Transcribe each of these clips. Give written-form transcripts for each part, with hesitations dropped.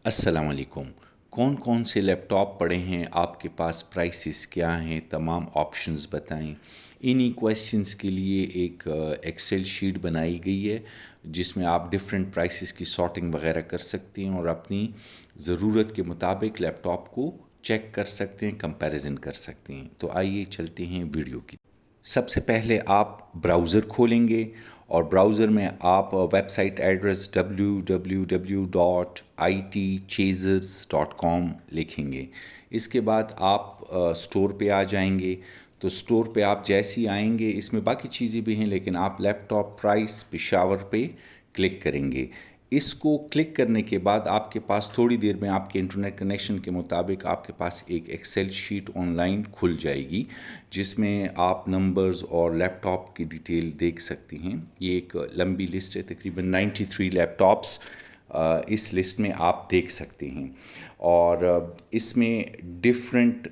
अस्सलाम वालेकुम। कौन कौन से लैपटॉप पड़े हैं, आपके पास प्राइसेस क्या हैं, तमाम ऑप्शंस बताएं। इन्हीं क्वेश्चंस के लिए एक एक्सेल शीट बनाई गई है जिसमें आप डिफरेंट प्राइसेस की सॉर्टिंग वगैरह कर सकते हैं और अपनी ज़रूरत के मुताबिक लैपटॉप को चेक कर सकते हैं, कंपैरिजन कर सकते हैं। तो आइए चलते हैं वीडियो की। सबसे पहले आप ब्राउज़र खोलेंगे और ब्राउज़र में आप वेबसाइट एड्रेस www.itchasers.com लिखेंगे। इसके बाद आप स्टोर पे आ जाएंगे। तो स्टोर पे आप जैसे ही आएंगे, इसमें बाकी चीज़ें भी हैं लेकिन आप लैपटॉप प्राइस पेशावर पे क्लिक करेंगे। इसको क्लिक करने के बाद आपके पास थोड़ी देर में आपके इंटरनेट कनेक्शन के मुताबिक आपके पास एक एक्सेल शीट ऑनलाइन खुल जाएगी जिसमें आप नंबर्स और लैपटॉप की डिटेल देख सकती हैं। ये एक लंबी लिस्ट है, तकरीबन 93 लैपटॉप्स इस लिस्ट में आप देख सकते हैं। और इसमें डिफरेंट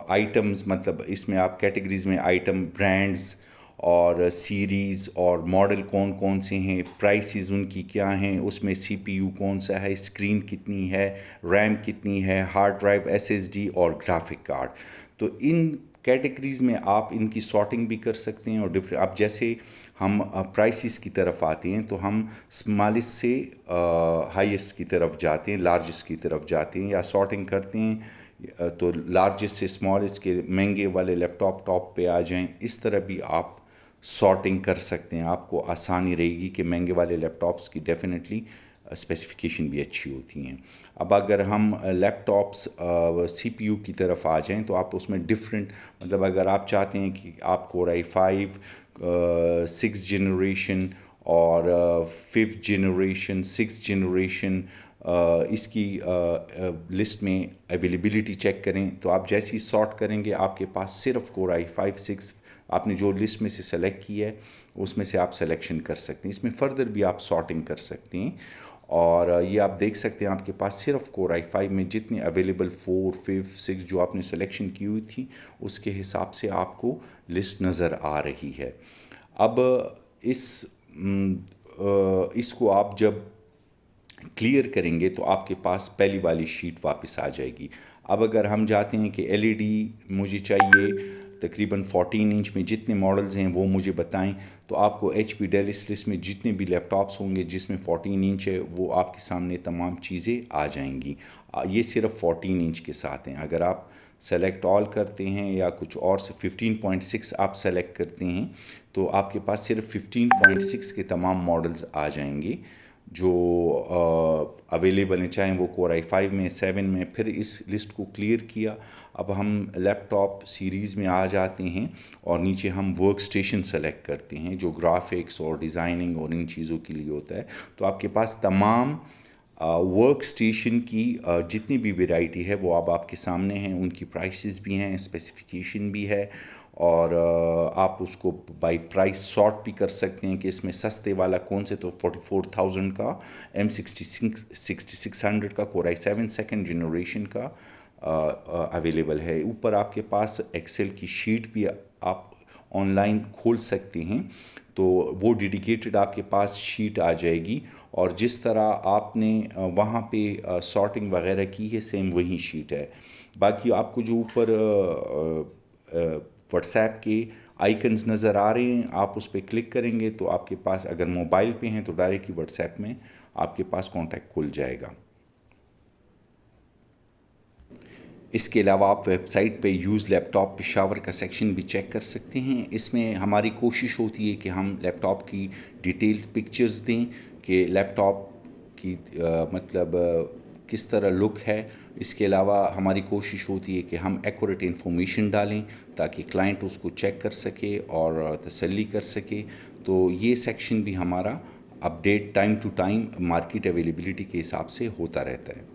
आइटम्स, मतलब इसमें आप कैटेगरीज़ में आइटम, ब्रांड्स और सीरीज़ और मॉडल कौन कौन से हैं, प्राइसेस उनकी क्या हैं, उसमें सीपीयू कौन सा है, स्क्रीन कितनी है, रैम कितनी है, हार्ड ड्राइव, एसएसडी और ग्राफिक कार्ड। तो इन कैटेगरीज़ में आप इनकी सॉर्टिंग भी कर सकते हैं और डिफरेंट, आप जैसे हम प्राइसेस की तरफ आते हैं तो हम स्मॉलेस्ट से हाईएस्ट की तरफ जाते हैं, लार्जेस्ट की तरफ जाते हैं या सॉर्टिंग करते हैं। तो लार्जेस्ट से स्मॉलेस्ट के महंगे वाले लैपटॉप टॉप पे आ जाएं, इस तरह भी आप सॉर्टिंग कर सकते हैं। आपको आसानी रहेगी कि महंगे वाले लैपटॉप्स की डेफिनेटली स्पेसिफिकेशन भी अच्छी होती हैं। अब अगर हम लैपटॉप्स सीपीयू की तरफ आ जाएं तो आप उसमें डिफरेंट, मतलब अगर आप चाहते हैं कि आप कोर i5 सिक्स जनरेशन और फिफ्थ जनरेशन, सिक्स जनरेशन इसकी लिस्ट में अवेलेबिलिटी चेक करें, तो आप जैसे ही सॉर्ट करेंगे आपके पास सिर्फ कोर i5 6 आपने जो लिस्ट में से सेलेक्ट किया है उसमें से आप सिलेक्शन कर सकते हैं। इसमें फ़र्दर भी आप सॉर्टिंग कर सकते हैं और ये आप देख सकते हैं आपके पास सिर्फ कोर i5 में जितने अवेलेबल 4 5 6 जो आपने सिलेक्शन की हुई थी उसके हिसाब से आपको लिस्ट नज़र आ रही है। अब इसको आप जब क्लियर करेंगे तो आपके पास पहली वाली शीट वापस आ जाएगी। अब अगर हम चाहते हैं कि एलईडी मुझे चाहिए तकरीबन 14 इंच में, जितने मॉडल्स हैं वो मुझे बताएं, तो आपको HP डेल इस लिस्ट में जितने भी लैपटॉप्स होंगे जिसमें 14 इंच है वो आपके सामने तमाम चीज़ें आ जाएंगी। ये सिर्फ 14 इंच के साथ हैं। अगर आप सेलेक्ट ऑल करते हैं या कुछ और से 15.6 आप सेलेक्ट करते हैं तो आपके पास सिर्फ 15.6 के तमाम मॉडल्स आ जाएंगे जो अवेलेबल हैं, चाहे वो कोर i5 में, 7 में। फिर इस लिस्ट को क्लियर किया। अब हम लैपटॉप सीरीज़ में आ जाते हैं और नीचे हम वर्क स्टेशन सेलेक्ट करते हैं जो ग्राफिक्स और डिज़ाइनिंग और इन चीज़ों के लिए होता है। तो आपके पास तमाम वर्क स्टेशन की जितनी भी वैरायटी है वो अब आपके सामने हैं, उनकी प्राइसेस भी हैं, स्पेसिफिकेशन भी है और आप उसको बाय प्राइस सॉर्ट भी कर सकते हैं कि इसमें सस्ते वाला कौन से। तो 44,000 का M6600 का कोर i7 सेकेंड जनरेशन का अवेलेबल है। ऊपर आपके पास एक्सेल की शीट भी आप ऑनलाइन खोल सकते हैं, तो वो डेडिकेटेड आपके पास शीट आ जाएगी और जिस तरह आपने वहाँ पे सॉर्टिंग वगैरह की है सेम वही शीट है। बाकी आपको जो ऊपर व्हाट्सएप के आइकन्स नज़र आ रहे हैं, आप उस पर क्लिक करेंगे तो आपके पास, अगर मोबाइल पे हैं तो डायरेक्टली व्हाट्सएप में आपके पास कांटेक्ट खुल जाएगा। इसके अलावा आप वेबसाइट पे यूज़ लैपटॉप पेशावर का सेक्शन भी चेक कर सकते हैं। इसमें हमारी कोशिश होती है कि हम लैपटॉप की डिटेल्ड पिक्चर्स दें कि लैपटॉप की किस तरह लुक है। इसके अलावा हमारी कोशिश होती है कि हम एक्यूरेट इन्फॉर्मेशन डालें ताकि क्लाइंट उसको चेक कर सके और तसल्ली कर सके। तो ये सेक्शन भी हमारा update time to time market availability के हिसाब से होता रहता है।